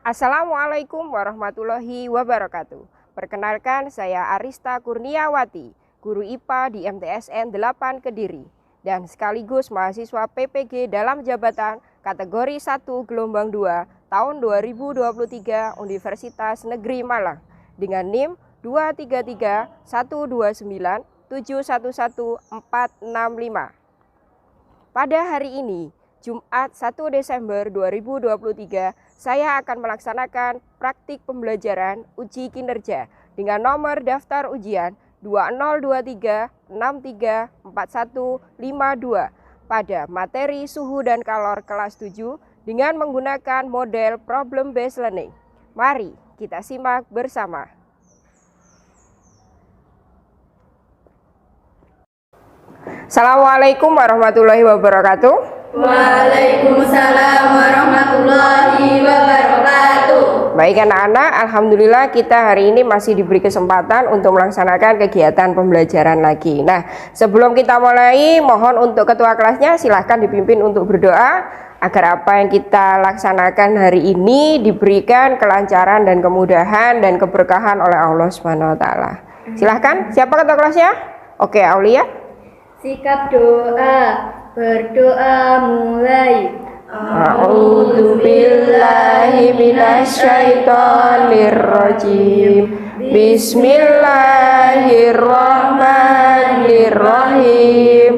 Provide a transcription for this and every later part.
Assalamualaikum warahmatullahi wabarakatuh. Perkenalkan, saya Arista Kurniawati, guru IPA di MTSN 8 Kediri, dan sekaligus mahasiswa PPG dalam jabatan kategori 1 gelombang 2 tahun 2023 Universitas Negeri Malang dengan NIM 2331297114465. Pada hari ini, Jumat 1 Desember 2023, saya akan melaksanakan praktik pembelajaran uji kinerja dengan nomor daftar ujian 2023634152 pada materi suhu dan kalor kelas 7 dengan menggunakan model problem based learning. Mari kita simak bersama. Assalamualaikum warahmatullahi wabarakatuh. Waalaikumsalam warahmatullahi wabarakatuh. Baik anak-anak, alhamdulillah kita hari ini masih diberi kesempatan untuk melaksanakan kegiatan pembelajaran lagi. Nah, sebelum kita mulai, mohon untuk ketua kelasnya silahkan dipimpin untuk berdoa agar apa yang kita laksanakan hari ini diberikan kelancaran dan kemudahan dan keberkahan oleh Allah Subhanahu wa taala. Silahkan, siapa ketua kelasnya? Oke, Aulia. Sikap doa. Berdoa mulai. A'udzu billahi minasyaitonir rajim. Bismillahirrahmanirrahim.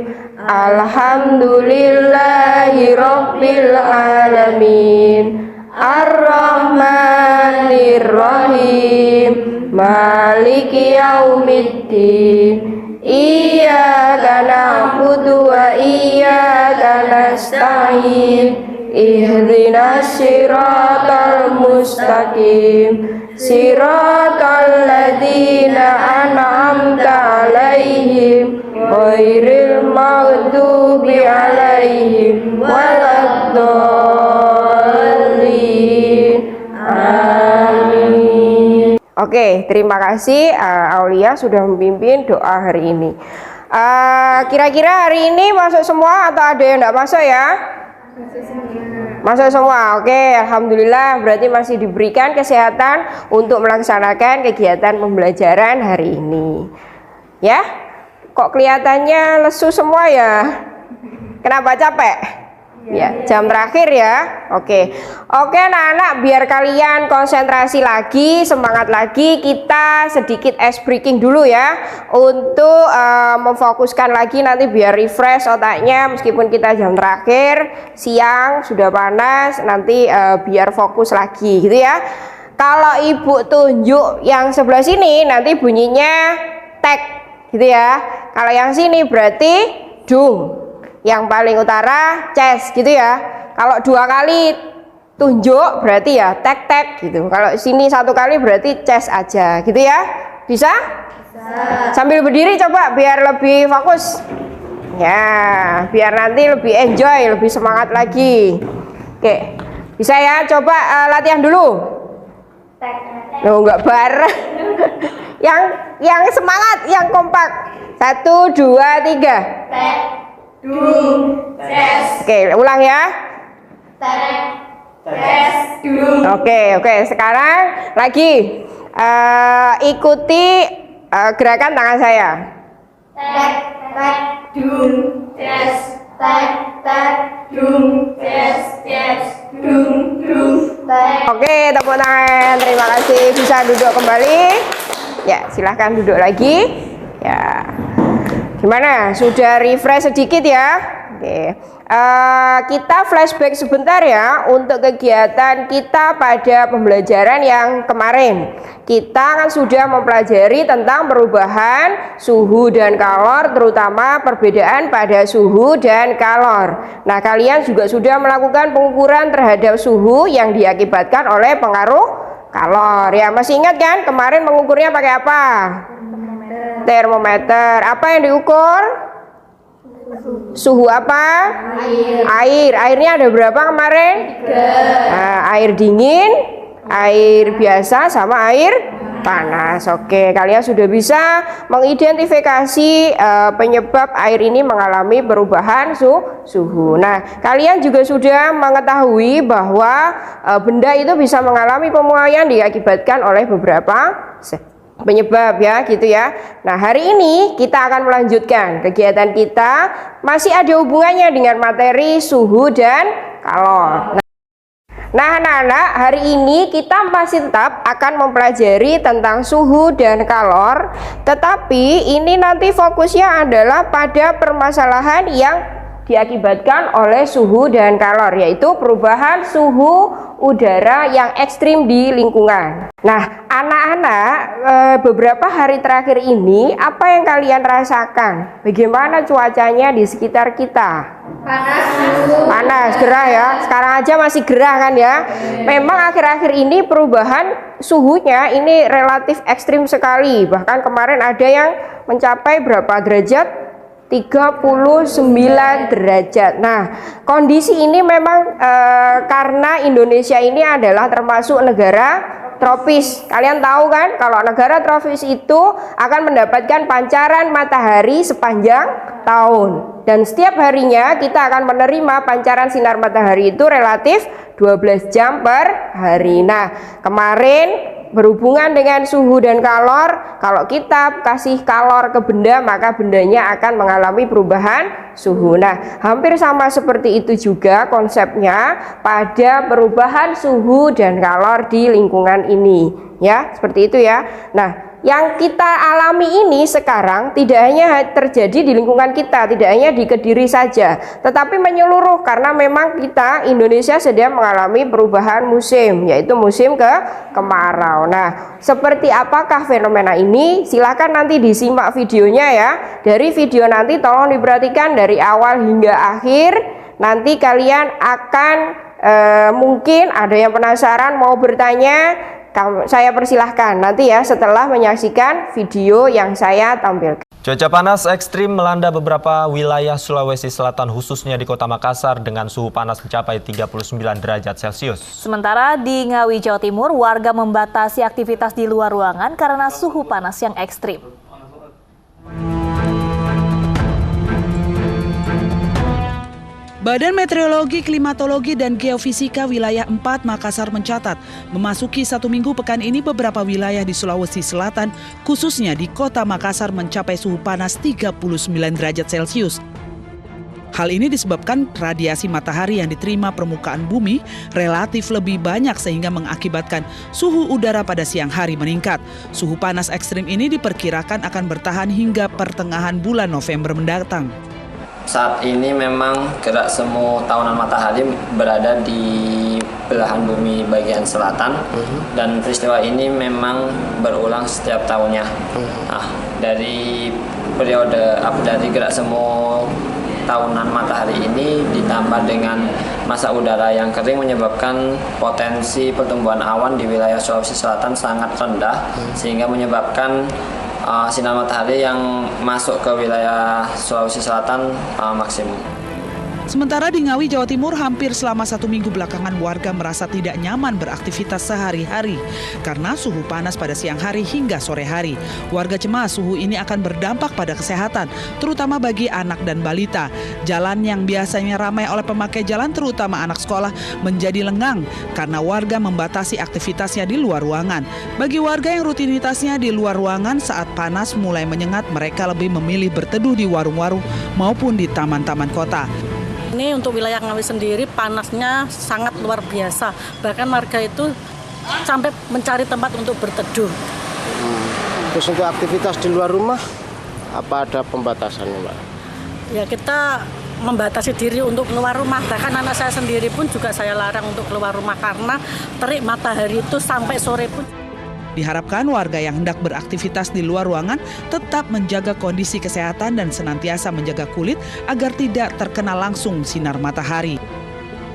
Alhamdulillahi rabbil alamin. Ar-Rahmanir-Rahim. Maliki yaumiddin. Iyyaka na'budu wa iyyaka nasta'in. Ihdinas siratal mustaqim. Siratal ladzina an'amta 'alaihim ghairil maghdubi 'alaihim waladdallin. Amin. Oke, terima kasih Aulia sudah memimpin doa hari ini. Kira-kira hari ini masuk semua atau ada yang tidak masuk ya? Masuk semua. Oke, alhamdulillah berarti masih diberikan kesehatan untuk melaksanakan kegiatan pembelajaran hari ini. Ya? Kok kelihatannya lesu semua ya? Kenapa capek? Ya, jam terakhir ya. Oke, anak-anak, biar kalian konsentrasi lagi, semangat lagi, kita sedikit ice breaking dulu ya, untuk memfokuskan lagi nanti biar refresh otaknya. Meskipun kita jam terakhir, siang sudah panas, nanti biar fokus lagi gitu ya. Kalau ibu tunjuk yang sebelah sini, nanti bunyinya tek gitu ya. Kalau yang sini berarti dung. Yang paling utara ces gitu ya. Kalau dua kali tunjuk berarti ya tek-tek gitu. Kalau sini satu kali berarti ces aja gitu ya. Bisa? Bisa. Sambil berdiri coba biar lebih fokus. Ya, biar nanti lebih enjoy, lebih semangat lagi. Oke. Bisa ya? Coba latihan dulu. Loh, enggak bareng. yang semangat, yang kompak. 1 2 3. Tek. Dung, ces. Oke, ulang ya. Tek, ces, dung. Oke, sekarang lagi ikuti gerakan tangan saya. Tek, tek, dung, ces. Tek, tek, dung, ces, ces, dung, tek. Oke, tepuk tangan. Terima kasih. Bisa duduk kembali. Ya, silahkan duduk lagi. Ya. Gimana? Sudah refresh sedikit ya? Oke. Kita flashback sebentar ya untuk kegiatan kita pada pembelajaran yang kemarin. Kita kan sudah mempelajari tentang perubahan suhu dan kalor, terutama perbedaan pada suhu dan kalor. Nah, kalian juga sudah melakukan pengukuran terhadap suhu yang diakibatkan oleh pengaruh kalor. Ya, masih ingat kan kemarin mengukurnya pakai apa? Termometer. Apa yang diukur? Suhu apa? Air. Airnya ada berapa kemarin? 3. Nah, air dingin, air biasa, sama air Panas. Oke, kalian sudah bisa mengidentifikasi penyebab air ini mengalami perubahan suhu. Nah, kalian juga sudah mengetahui bahwa benda itu bisa mengalami pemuaian diakibatkan oleh beberapa penyebab ya, gitu ya. Nah, hari ini kita akan melanjutkan kegiatan kita, masih ada hubungannya dengan materi suhu dan kalor. Nah, anak-anak, hari ini kita masih tetap akan mempelajari tentang suhu dan kalor, tetapi ini nanti fokusnya adalah pada permasalahan yang diakibatkan oleh suhu dan kalor, yaitu perubahan suhu udara yang ekstrim di lingkungan. Nah, anak-anak, beberapa hari terakhir ini apa yang kalian rasakan? Bagaimana cuacanya di sekitar kita? Panas, gerah ya. Sekarang aja masih gerah kan ya. Memang akhir-akhir ini perubahan suhunya ini relatif ekstrim sekali. Bahkan kemarin ada yang mencapai berapa derajat? 39 derajat. Nah, kondisi ini memang karena Indonesia ini adalah termasuk negara tropis. Kalian tahu kan, kalau negara tropis itu akan mendapatkan pancaran matahari sepanjang tahun. Dan setiap harinya kita akan menerima pancaran sinar matahari itu relatif 12 jam per hari. Nah, kemarin berhubungan dengan suhu dan kalor, kalau kita kasih kalor ke benda, maka bendanya akan mengalami perubahan suhu. Nah, hampir sama seperti itu juga konsepnya pada perubahan suhu dan kalor di lingkungan ini. Ya, seperti itu ya. Nah, yang kita alami ini sekarang tidak hanya terjadi di lingkungan kita, tidak hanya di Kediri saja, tetapi menyeluruh karena memang kita Indonesia sedang mengalami perubahan musim, yaitu musim kemarau. Nah, seperti apakah fenomena ini? Silakan nanti disimak videonya ya. Dari video nanti tolong diperhatikan dari awal hingga akhir. Nanti kalian akan mungkin ada yang penasaran mau bertanya, saya persilahkan nanti ya setelah menyaksikan video yang saya tampilkan. Cuaca panas ekstrim melanda beberapa wilayah Sulawesi Selatan, khususnya di Kota Makassar dengan suhu panas mencapai 39 derajat Celcius. Sementara di Ngawi, Jawa Timur, warga membatasi aktivitas di luar ruangan karena suhu panas yang ekstrim. Badan Meteorologi, Klimatologi, dan Geofisika Wilayah 4 Makassar mencatat, memasuki 1 minggu pekan ini beberapa wilayah di Sulawesi Selatan, khususnya di Kota Makassar mencapai suhu panas 39 derajat Celcius. Hal ini disebabkan radiasi matahari yang diterima permukaan bumi relatif lebih banyak sehingga mengakibatkan suhu udara pada siang hari meningkat. Suhu panas ekstrim ini diperkirakan akan bertahan hingga pertengahan bulan November mendatang. Saat ini memang gerak semu tahunan matahari berada di belahan bumi bagian selatan, dan peristiwa ini memang berulang setiap tahunnya. Nah, dari periode dari gerak semu tahunan matahari ini ditambah dengan massa udara yang kering menyebabkan potensi pertumbuhan awan di wilayah Sulawesi Selatan sangat rendah, sehingga menyebabkan sinar matahari yang masuk ke wilayah Sulawesi Selatan maksimum. Sementara di Ngawi, Jawa Timur, hampir selama 1 minggu belakangan warga merasa tidak nyaman beraktivitas sehari-hari karena suhu panas pada siang hari hingga sore hari. Warga cemas suhu ini akan berdampak pada kesehatan, terutama bagi anak dan balita. Jalan yang biasanya ramai oleh pemakai jalan, terutama anak sekolah, menjadi lengang karena warga membatasi aktivitasnya di luar ruangan. Bagi warga yang rutinitasnya di luar ruangan saat panas mulai menyengat, mereka lebih memilih berteduh di warung-warung maupun di taman-taman kota. Ini untuk wilayah Ngawi sendiri panasnya sangat luar biasa. Bahkan warga itu sampai mencari tempat untuk berteduh. Terus untuk aktivitas di luar rumah, apa ada pembatasannya, Mbak? Ya, kita membatasi diri untuk keluar rumah. Bahkan anak saya sendiri pun juga saya larang untuk keluar rumah karena terik matahari itu sampai sore pun. Diharapkan warga yang hendak beraktivitas di luar ruangan tetap menjaga kondisi kesehatan dan senantiasa menjaga kulit agar tidak terkena langsung sinar matahari.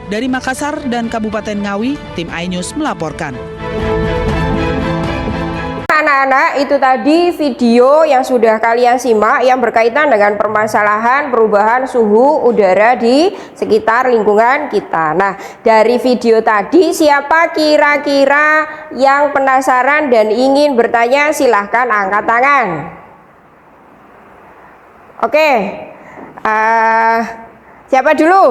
Dari Makassar dan Kabupaten Ngawi, tim iNews melaporkan. Anak-anak anak-anak, itu tadi video yang sudah kalian simak yang berkaitan dengan permasalahan perubahan suhu udara di sekitar lingkungan kita. Nah, dari video tadi siapa kira-kira yang penasaran dan ingin bertanya, silahkan angkat tangan. Oke, siapa dulu?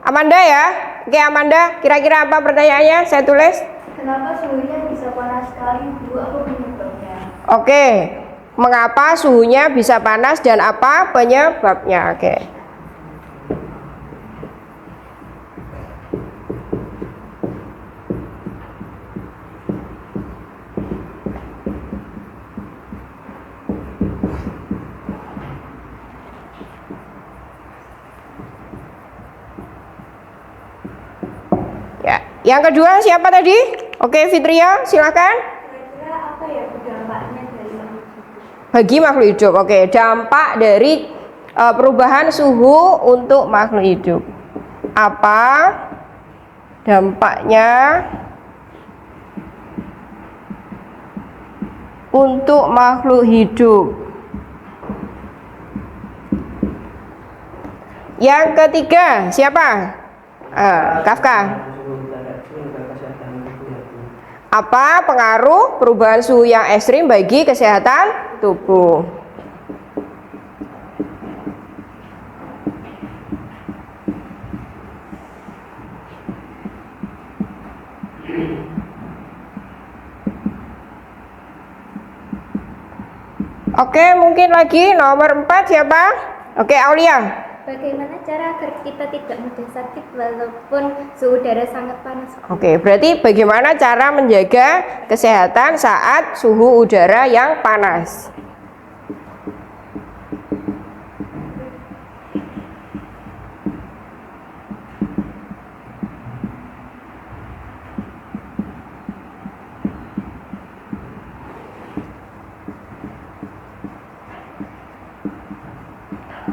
Amanda ya? Oke Amanda, kira-kira apa pertanyaannya? Saya tulis. Kenapa suhunya bisa panas sekali, Bu? Apa penyebabnya? Oke, mengapa suhunya bisa panas dan apa penyebabnya? Oke. Ya, yang kedua siapa tadi? Oke, Fitria, silakan. Kira-kira apa ya dampaknya dari makhluk hidup? Bagi makhluk hidup. Oke, dampak dari perubahan suhu untuk makhluk hidup. Apa dampaknya untuk makhluk hidup? Yang ketiga, siapa? Kafka. Apa pengaruh perubahan suhu yang ekstrim bagi kesehatan tubuh? Oke, mungkin lagi nomor 4 siapa? Oke, Aulia. Bagaimana cara agar kita tidak mudah sakit walaupun suhu udara sangat panas? Oke, berarti bagaimana cara menjaga kesehatan saat suhu udara yang panas?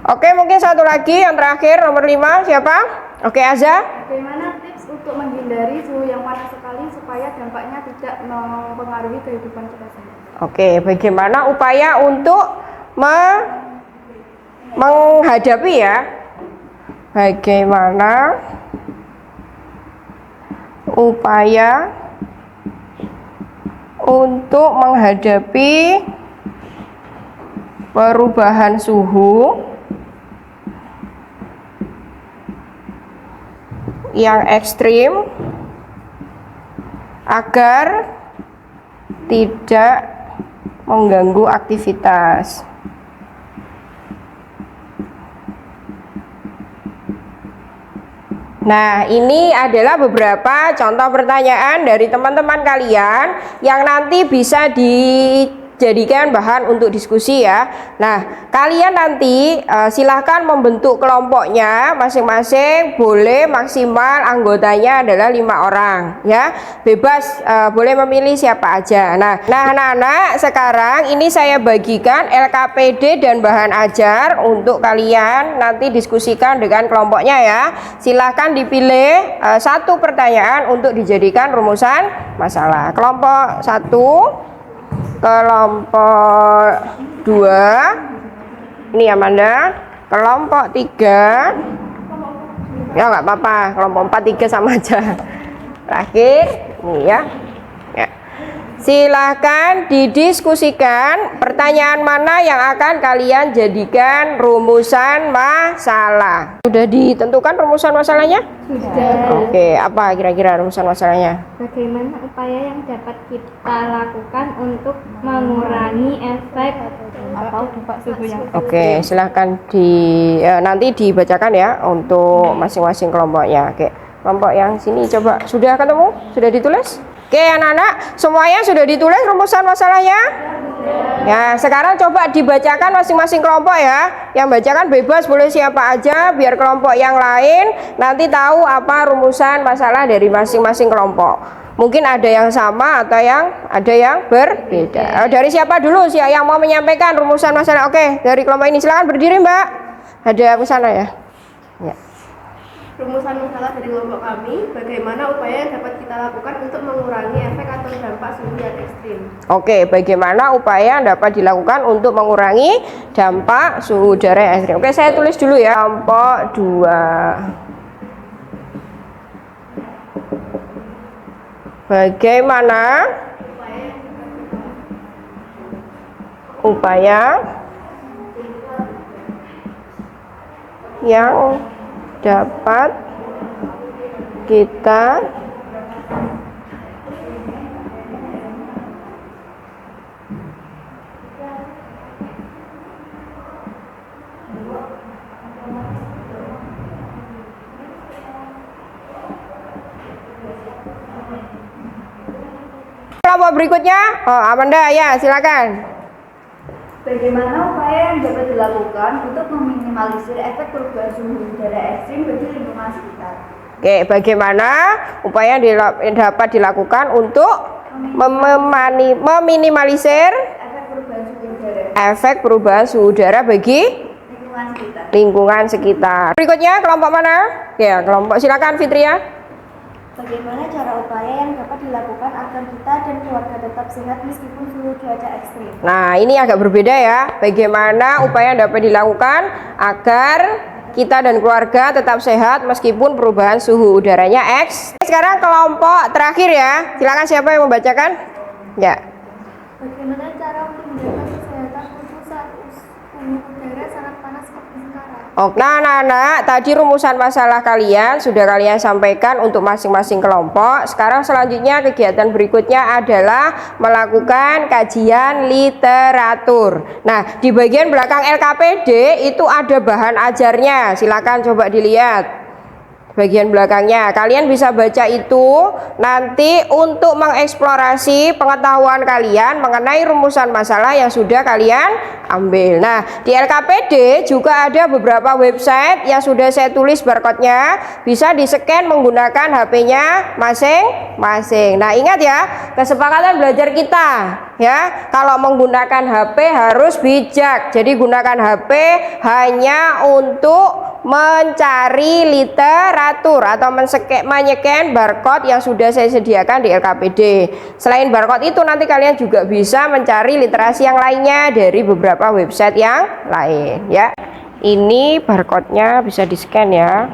Oke, mungkin satu lagi yang terakhir nomor 5 siapa? Oke, Azza. Bagaimana tips untuk menghindari suhu yang panas sekali supaya dampaknya tidak mempengaruhi kehidupan kita sendiri? Oke, bagaimana upaya untuk menghadapi ya? Bagaimana upaya untuk menghadapi perubahan suhu yang ekstrim agar tidak mengganggu aktivitas. Nah, ini adalah beberapa contoh pertanyaan dari teman-teman kalian yang nanti bisa dijadikan bahan untuk diskusi ya. Nah, kalian nanti silahkan membentuk kelompoknya masing-masing, boleh maksimal anggotanya adalah 5 orang ya. Bebas boleh memilih siapa aja. Nah anak-anak, sekarang ini saya bagikan LKPD dan bahan ajar untuk kalian nanti diskusikan dengan kelompoknya ya. Silahkan dipilih satu pertanyaan untuk dijadikan rumusan masalah. Kelompok 1, kelompok 2, ini Amanda. Kelompok 3, ya nggak apa-apa, kelompok 4, 3 sama aja. Terakhir ini ya. Silahkan didiskusikan pertanyaan mana yang akan kalian jadikan rumusan masalah. Sudah ditentukan rumusan masalahnya? Sudah. Oke, apa kira-kira rumusan masalahnya? Bagaimana upaya yang dapat kita lakukan untuk mengurangi efek atau dampak suhu yang Oke, silahkan nanti dibacakan ya untuk masing-masing kelompoknya. Oke, kelompok yang sini coba sudah ketemu? Sudah ditulis? Oke anak-anak, semuanya sudah ditulis rumusan masalahnya? Ya, sekarang coba dibacakan masing-masing kelompok ya. Yang bacakan bebas, boleh siapa aja, biar kelompok yang lain nanti tahu apa rumusan masalah dari masing-masing kelompok. Mungkin ada yang sama atau ada yang berbeda. Dari siapa dulu sih yang mau menyampaikan rumusan masalah? Oke, dari kelompok ini silakan berdiri Mbak. Ada ke sana ya. Ya. Rumusan masalah dari kelompok kami, bagaimana upaya yang dapat kita lakukan untuk mengurangi efek atau dampak dampak suhu yang ekstrim. Oke, bagaimana upaya yang dapat dilakukan untuk mengurangi dampak suhu udara yang ekstrim? Oke, saya tulis dulu ya. Kelompok 2. Bagaimana upaya yang dapat kita kelompok berikutnya. Amanda, ya silakan. Bagaimana upaya yang dapat dilakukan untuk meminimalisir efek perubahan suhu udara ekstrim bagi lingkungan sekitar? Oke, bagaimana upaya yang dapat dilakukan untuk meminimalisir efek perubahan suhu udara bagi lingkungan sekitar. Berikutnya kelompok mana? Ya, kelompok silakan Fitria. Bagaimana cara upaya yang dapat dilakukan agar kita dan keluarga tetap sehat meskipun suhu cuaca ekstrim? Nah, ini agak berbeda ya. Bagaimana upaya yang dapat dilakukan agar kita dan keluarga tetap sehat meskipun perubahan suhu udaranya ekstrim. Sekarang kelompok terakhir ya. Silakan siapa yang membacakan? Ya. Bagaimana cara untuk menjaga kesehatan tubuh saat suhu udara sangat panas seperti sekarang? Oke, nah anak-anak, tadi rumusan masalah kalian sudah kalian sampaikan untuk masing-masing kelompok. Sekarang selanjutnya kegiatan berikutnya adalah melakukan kajian literatur. Nah, di bagian belakang LKPD itu ada bahan ajarnya. Silakan coba dilihat. Bagian belakangnya kalian bisa baca itu nanti untuk mengeksplorasi pengetahuan kalian mengenai rumusan masalah yang sudah kalian ambil. Nah, di LKPD juga ada beberapa website yang sudah saya tulis barcode-nya, bisa di-scan menggunakan HP-nya masing-masing. Nah, ingat ya, kesepakatan belajar kita ya, kalau menggunakan HP harus bijak. Jadi gunakan HP hanya untuk mencari literatur atau menyeken barcode yang sudah saya sediakan di LKPD. Selain barcode itu nanti kalian juga bisa mencari literasi yang lainnya dari beberapa website yang lain ya. Ini barcode-nya bisa di-scan ya.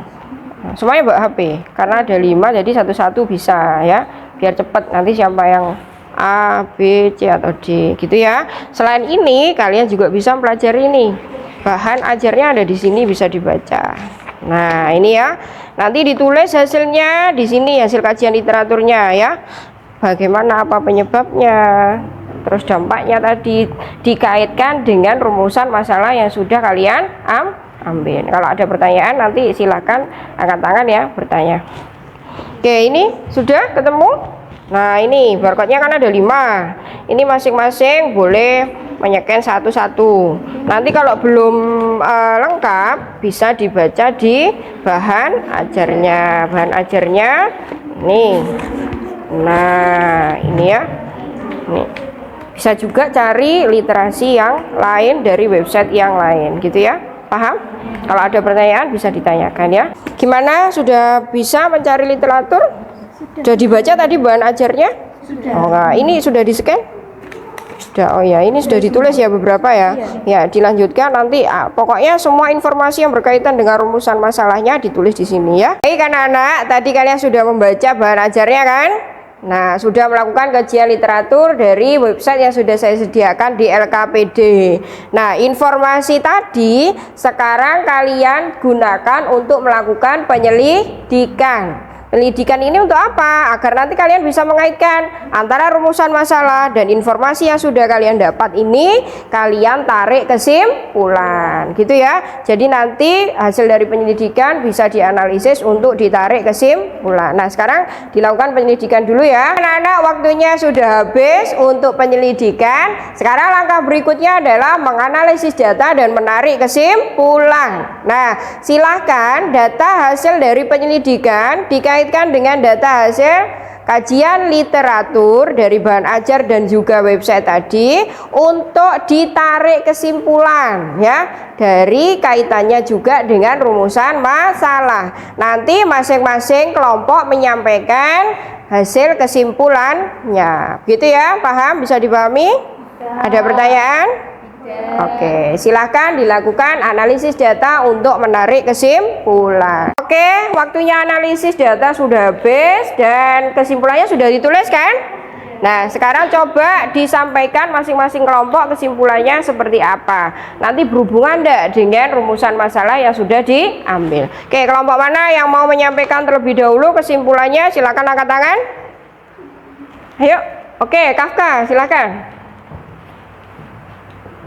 Semuanya bawa HP karena ada 5 jadi satu-satu bisa ya. Biar cepat nanti siapa yang A, B, C atau D gitu ya. Selain ini kalian juga bisa mempelajari ini. Bahan ajarnya ada di sini bisa dibaca. Nah, ini ya. Nanti ditulis hasilnya di sini, hasil kajian literaturnya ya. Bagaimana, apa penyebabnya, terus dampaknya tadi dikaitkan dengan rumusan masalah yang sudah kalian ambil. Kalau ada pertanyaan nanti silahkan angkat tangan ya, bertanya. Oke, ini sudah ketemu? Nah, ini barcode-nya kan ada 5. Ini masing-masing boleh menyeken satu-satu. Nanti kalau belum lengkap bisa dibaca di bahan ajarnya. Bahan ajarnya nih. Nah, ini ya. Nih. Bisa juga cari literasi yang lain dari website yang lain gitu ya. Paham? Kalau ada pertanyaan bisa ditanyakan ya. Gimana, sudah bisa mencari literatur? Sudah dibaca tadi bahan ajarnya? Sudah. Oh, enggak. Ini sudah di-scan? Sudah. Oh ya, ini sudah ditulis ya beberapa ya. Ya, dilanjutkan nanti pokoknya semua informasi yang berkaitan dengan rumusan masalahnya ditulis di sini ya. Baik anak-anak, tadi kalian sudah membaca bahan ajarnya kan? Nah, sudah melakukan kajian literatur dari website yang sudah saya sediakan di LKPD. Nah, informasi tadi sekarang kalian gunakan untuk melakukan penyelidikan. Penyelidikan ini untuk apa? Agar nanti kalian bisa mengaitkan antara rumusan masalah dan informasi yang sudah kalian dapat ini, kalian tarik kesimpulan, gitu ya. Jadi nanti hasil dari penyelidikan bisa dianalisis untuk ditarik kesimpulan. Nah, sekarang dilakukan penyelidikan dulu ya. Anak-anak, waktunya sudah habis untuk penyelidikan. Sekarang langkah berikutnya adalah menganalisis data dan menarik kesimpulan. Nah, silahkan data hasil dari penyelidikan dikaitkan dengan data hasil kajian literatur dari bahan ajar dan juga website tadi untuk ditarik kesimpulan ya, dari kaitannya juga dengan rumusan masalah. Nanti masing-masing kelompok menyampaikan hasil kesimpulannya. Gitu ya, paham? Bisa dipahami? Ada pertanyaan? Oke, silahkan dilakukan analisis data untuk menarik kesimpulan. Oke, waktunya analisis data sudah habis dan kesimpulannya sudah ditulis kan? Nah, sekarang coba disampaikan masing-masing kelompok kesimpulannya seperti apa. Nanti berhubungan enggak dengan rumusan masalah yang sudah diambil. Oke, kelompok mana yang mau menyampaikan terlebih dahulu kesimpulannya? Silakan angkat tangan. Ayo. Oke, Kafka, silakan.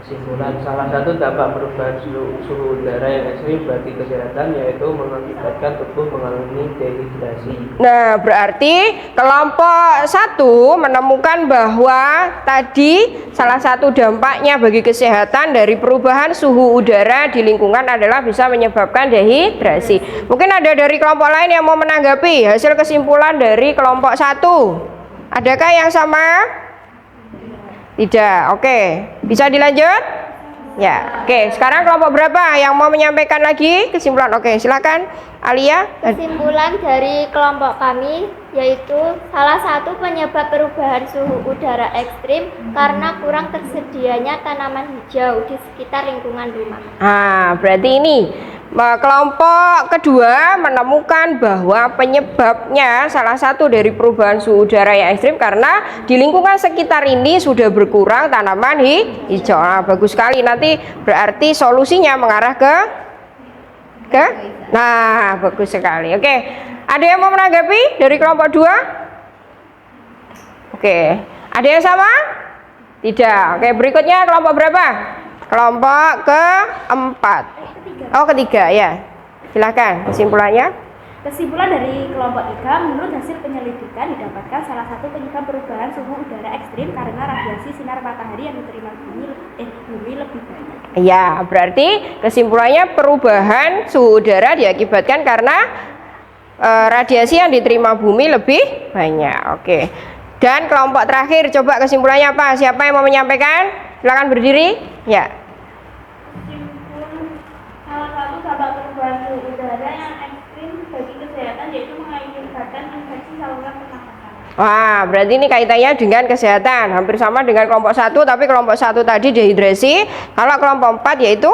Kesimpulan salah satu dampak perubahan suhu udara yang ekstrim bagi kesehatan yaitu mengakibatkan tubuh mengalami dehidrasi. Nah, berarti kelompok 1 menemukan bahwa tadi salah satu dampaknya bagi kesehatan dari perubahan suhu udara di lingkungan adalah bisa menyebabkan dehidrasi. Mungkin ada dari kelompok lain yang mau menanggapi hasil kesimpulan dari kelompok 1. Adakah yang sama? Tidak. Oke, bisa dilanjut? Ya. Oke, sekarang kelompok berapa yang mau menyampaikan lagi kesimpulan? Oke, silakan Alia. Kesimpulan dari kelompok kami yaitu salah satu penyebab perubahan suhu udara ekstrim karena kurang tersedianya tanaman hijau di sekitar lingkungan rumah. Berarti ini kelompok kedua menemukan bahwa penyebabnya salah satu dari perubahan suhu udara yang ekstrim karena di lingkungan sekitar ini sudah berkurang tanaman hijau. Bagus sekali. Nanti berarti solusinya mengarah ke bagus sekali. Oke, ada yang mau menanggapi dari kelompok 2? Oke, ada yang sama? Tidak. Oke, berikutnya kelompok berapa? Kelompok keempat. Oh, ketiga ya. Silakan kesimpulannya. Kesimpulan dari kelompok 3, menurut hasil penyelidikan didapatkan salah satu penyebab perubahan suhu udara ekstrim karena radiasi sinar matahari yang diterima bumi lebih banyak. Ya, berarti kesimpulannya perubahan suhu udara diakibatkan karena radiasi yang diterima bumi lebih banyak. Oke. Dan kelompok terakhir, coba kesimpulannya apa? Siapa yang mau menyampaikan? Silakan berdiri. Ya. Salah satu dampak perubahan suhu udara yang ekstrim bagi kesehatan yaitu mengakibatkan infeksi saluran pernafasan. Wah, berarti ini kaitannya dengan kesehatan. Hampir sama dengan kelompok 1, tapi kelompok 1 tadi dehidrasi. Kalau kelompok 4 yaitu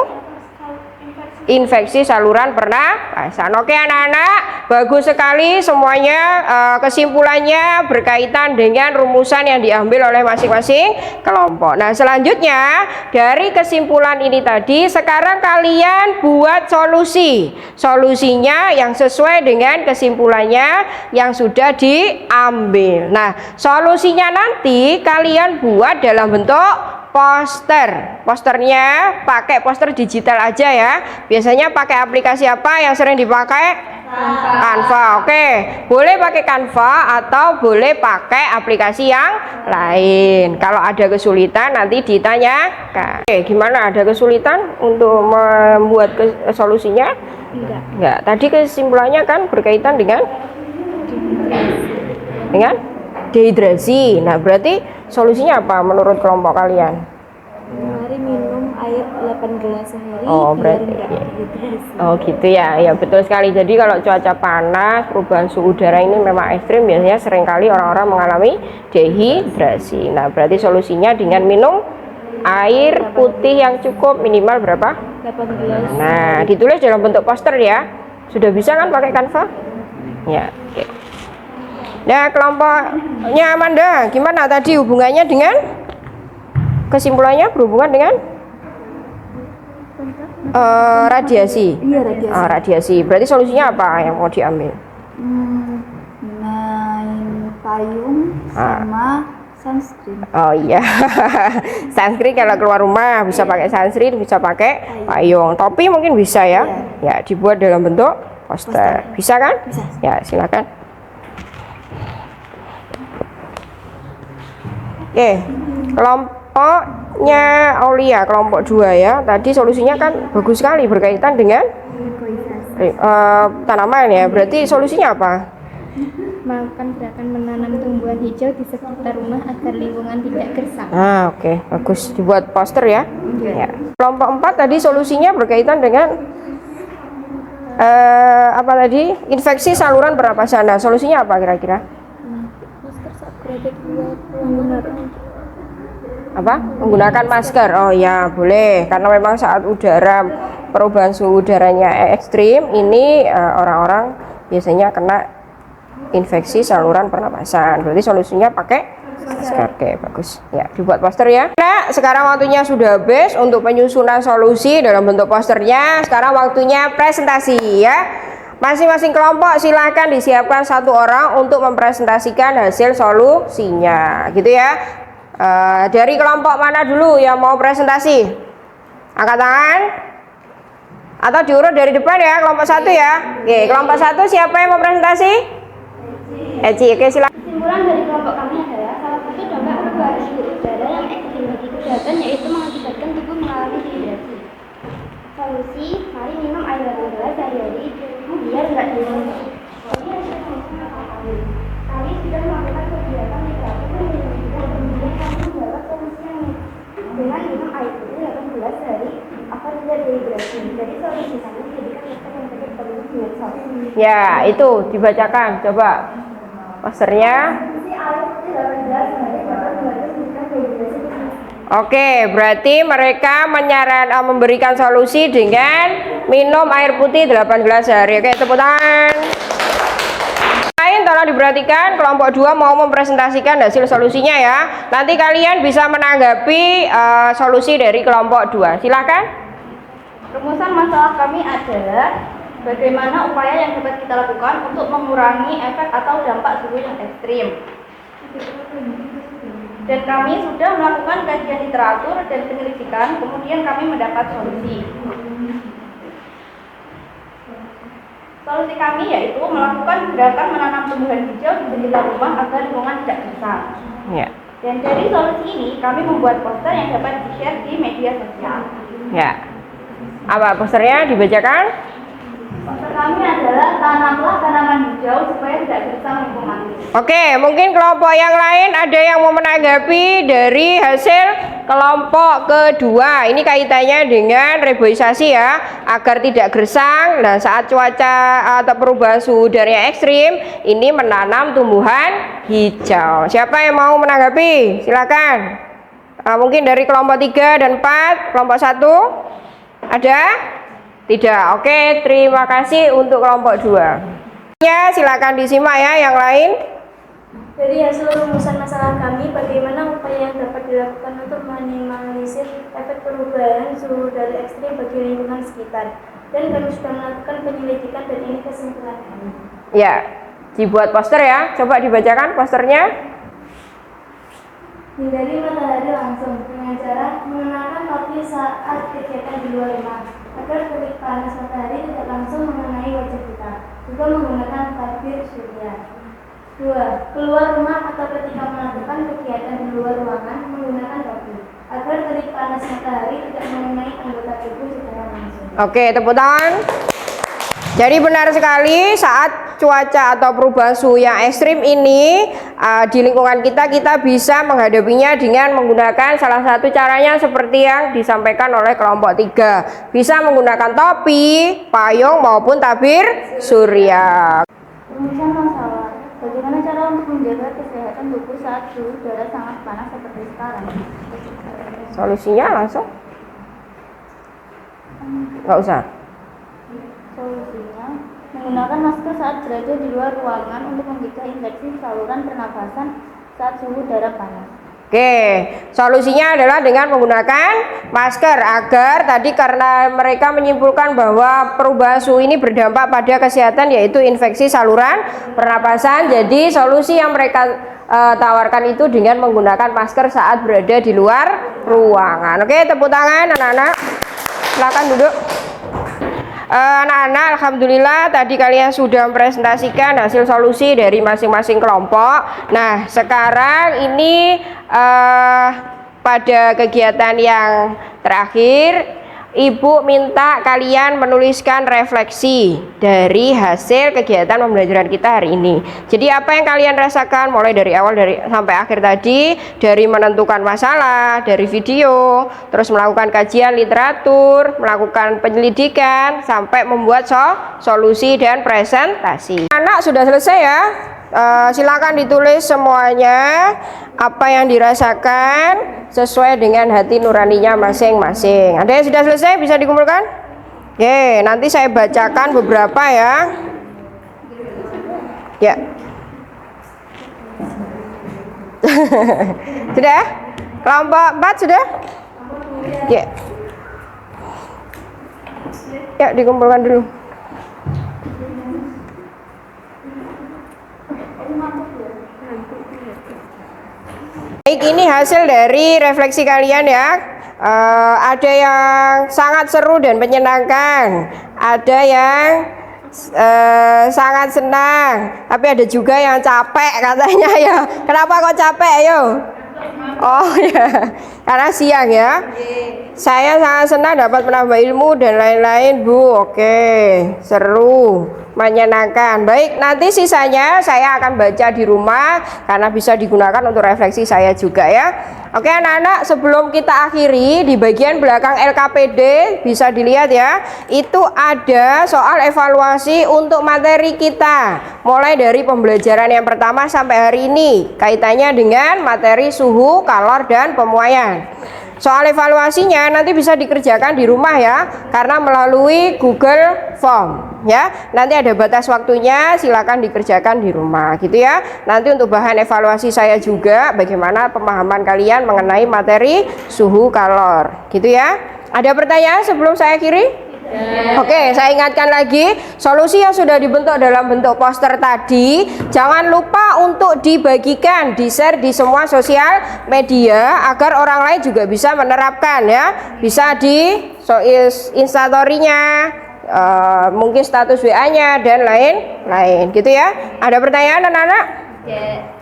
infeksi saluran pernafasan. Oke anak-anak, bagus sekali semuanya. Kesimpulannya berkaitan dengan rumusan yang diambil oleh masing-masing kelompok. Nah, selanjutnya dari kesimpulan ini tadi, sekarang kalian buat solusinya yang sesuai dengan kesimpulannya yang sudah diambil. Nah, solusinya nanti kalian buat dalam bentuk posternya pakai poster digital aja ya. Biasanya pakai aplikasi apa yang sering dipakai? Canva. Oke, boleh pakai Canva atau boleh pakai aplikasi yang lain. Kalau ada kesulitan nanti ditanyakan. Oke, gimana? Ada kesulitan untuk membuat solusinya? Enggak. Tadi kesimpulannya kan berkaitan dengan dehidrasi. Nah, berarti solusinya apa menurut kelompok kalian? Mari minum air 8 gelas sehari. Oh, berarti gitu ya. Ya, betul sekali. Jadi kalau cuaca panas, perubahan suhu udara ini memang ekstrim, biasanya seringkali orang-orang mengalami dehidrasi. Nah, berarti solusinya dengan minum air putih yang cukup, minimal berapa? 8 gelas. Nah, ditulis dalam bentuk poster ya. Sudah bisa kan pakai Canva? Ya, oke. Nah, kelompoknya Amanda, gimana tadi hubungannya dengan kesimpulannya berhubungan dengan radiasi? Iya, radiasi. Radiasi. Berarti solusinya apa yang mau diambil? Main payung sama sunscreen. Oh iya, sunscreen kalau keluar rumah bisa pakai sunscreen, bisa pakai payung. Topi mungkin bisa ya? Ya, dibuat dalam bentuk poster. Bisa kan? Bisa. Ya, silakan. Oke, kelompoknya Aulia, kelompok 2 ya. Tadi solusinya kan bagus sekali berkaitan dengan tanaman ya. Berarti solusinya apa? Melakukan gerakan menanam tumbuhan hijau di sekitar rumah agar lingkungan tidak gersang. Oke, bagus. Dibuat poster ya. Ya. Kelompok 4 tadi solusinya berkaitan dengan apa tadi? Infeksi saluran pernapasan. Nah, solusinya apa kira-kira? Apa? Menggunakan masker. Oh ya, boleh. Karena memang saat perubahan suhu udaranya ekstrim, ini orang-orang biasanya kena infeksi saluran pernapasan. Berarti solusinya pakai masker. Oke, bagus. Ya, dibuat poster ya. Nah, sekarang waktunya sudah habis untuk penyusunan solusi dalam bentuk posternya. Sekarang waktunya presentasi ya. Masing-masing kelompok silahkan disiapkan 1 orang untuk mempresentasikan hasil solusinya, gitu ya. Dari kelompok mana dulu yang mau presentasi? Angkat tangan. Atau diurut dari depan ya, kelompok 1 ya. Oke, kelompok 1 siapa yang mau presentasi? Eci, oke silakan. Kesimpulan dari kelompok kami adalah salah satu dampak perubahan suhu udara yang ekstrim bagi kesehatan yaitu mengakibatkan tubuh mengalami dehidrasi. Solusi, mari minum air 8 gelas sehari-hari biar tidak dehidrasi. Kami sudah melakukan kegiatan literatur dan kemudian kami mendapat solusi yang dengan minum air putih 8 gelas sehari akan tidak dehidrasi. Jadi solusi kami menjadikan masker yang tidak perlu dimasak. Ya, itu dibacakan. Coba posternya. Oke, berarti mereka memberikan solusi dengan minum air putih 8 gelas sehari. Oke, tepuk tangan. Lain tolong diperhatikan, kelompok 2 mau mempresentasikan hasil solusinya ya. Nanti kalian bisa menanggapi solusi dari kelompok 2. Silakan. Rumusan masalah kami adalah bagaimana upaya yang dapat kita lakukan untuk mengurangi efek atau dampak suhu yang ekstrim. Dan kami sudah melakukan kajian literatur dan penyelidikan, kemudian kami mendapat solusi. Solusi kami yaitu melakukan gerakan menanam tumbuhan hijau di jendela rumah agar lingkungan tidak gersang. Ya. Dan dari solusi ini kami membuat poster yang dapat di-share di media sosial. Ya. Apa posternya dibacakan? Poster kami adalah tanamlah tanaman hijau supaya tidak gersang lingkungan. Oke, mungkin kelompok yang lain ada yang mau menanggapi dari hasil kelompok kedua. Ini kaitannya dengan reboisasi ya, agar tidak gersang. Nah, saat cuaca atau perubahan suhu udara ekstrim, ini menanam tumbuhan hijau. Siapa yang mau menanggapi? Silakan. Mungkin dari kelompok 3 dan 4, kelompok 1 ada? Tidak. Oke, terima kasih untuk kelompok 2. Ya, silakan disimak ya yang lain. Dari hasil rumusan masalah kami, bagaimana upaya yang dapat dilakukan untuk meminimalisir efek perubahan suhu udara ekstrim bagi lingkungan sekitar. Dan kami sudah melakukan penyelidikan dan ini kesimpulan kami. Ya, dibuat poster ya. Coba dibacakan posternya. Hindari matahari langsung dengan cara mengenakan topi saat kegiatan di luar rumah agar terik panas matahari tidak langsung mengenai wajah kita. Juga menggunakan tabir surya. 2. Keluar rumah atau ketika melakukan kegiatan di luar ruangan menggunakan topi agar terik panas matahari tidak mengenai anggota tubuh secara langsung. Oke, tepuk tangan. Jadi benar sekali saat cuaca atau perubahan suhu yang ekstrim ini di lingkungan kita bisa menghadapinya dengan menggunakan salah satu caranya seperti yang disampaikan oleh kelompok 3. Bisa menggunakan topi, payung maupun tabir surya. Rumusan masalah. Bagaimana cara untuk menjaga kesehatan tubuh saat suhu udara sangat panas seperti sekarang? Solusinya langsung? Nggak usah. Solusinya, menggunakan masker saat berada di luar ruangan untuk mencegah infeksi saluran pernafasan saat suhu udara panas. Oke, solusinya adalah dengan menggunakan masker agar tadi karena mereka menyimpulkan bahwa perubahan suhu ini berdampak pada kesehatan yaitu infeksi saluran pernapasan. Jadi solusi yang mereka tawarkan itu dengan menggunakan masker saat berada di luar ruangan. Oke, tepuk tangan anak-anak. Silakan duduk. Anak-anak, alhamdulillah tadi kalian sudah mempresentasikan hasil solusi dari masing-masing kelompok. Nah, sekarang ini pada kegiatan yang terakhir, Ibu minta kalian menuliskan refleksi dari hasil kegiatan pembelajaran kita hari ini. Jadi apa yang kalian rasakan mulai dari awal sampai akhir tadi, dari menentukan masalah, dari video, terus melakukan kajian literatur, melakukan penyelidikan, sampai membuat solusi dan presentasi. Anak sudah selesai ya? Silakan ditulis semuanya apa yang dirasakan sesuai dengan hati nuraninya masing-masing. Ada yang sudah selesai bisa dikumpulkan? Oke, nanti saya bacakan beberapa ya. Ya. Sudah? Kelompok 4 sudah? Ya. Ya, dikumpulkan dulu. Baik, ini hasil dari refleksi kalian ya. Ada yang sangat seru dan menyenangkan, ada yang sangat senang, tapi ada juga yang capek katanya ya. Kenapa kok capek yo? Oh ya, karena siang ya. Saya sangat senang dapat menambah ilmu dan lain-lain Bu. Oke, seru, menyenangkan. Baik, nanti sisanya saya akan baca di rumah karena bisa digunakan untuk refleksi saya juga ya. Oke anak-anak, sebelum kita akhiri di bagian belakang LKPD bisa dilihat ya, itu ada soal evaluasi untuk materi kita mulai dari pembelajaran yang pertama sampai hari ini, kaitannya dengan materi suhu, kalor, dan pemuaian. Soal evaluasinya nanti bisa dikerjakan di rumah ya, karena melalui Google Form ya. Nanti ada batas waktunya, silakan dikerjakan di rumah gitu ya. Nanti untuk bahan evaluasi saya juga bagaimana pemahaman kalian mengenai materi suhu kalor gitu ya. Ada pertanyaan sebelum saya akhiri? Oke, saya ingatkan lagi, solusi yang sudah dibentuk dalam bentuk poster tadi jangan lupa untuk dibagikan, di-share di semua sosial media agar orang lain juga bisa menerapkan ya. Bisa di instastory-nya, mungkin status WA-nya dan lain-lain gitu ya. Ada pertanyaan anak-anak?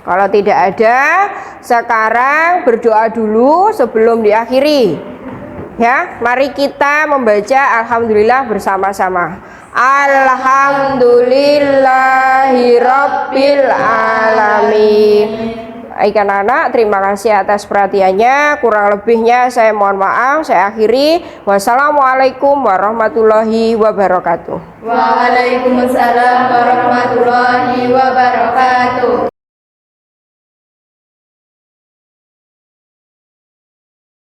Kalau tidak ada, sekarang berdoa dulu sebelum diakhiri. Ya, mari kita membaca Alhamdulillah bersama-sama. Alhamdulillahirabbil alamin. Baik anak-anak, terima kasih atas perhatiannya. Kurang lebihnya saya mohon maaf. Saya akhiri. Wassalamualaikum warahmatullahi wabarakatuh. Waalaikumsalam warahmatullahi wabarakatuh.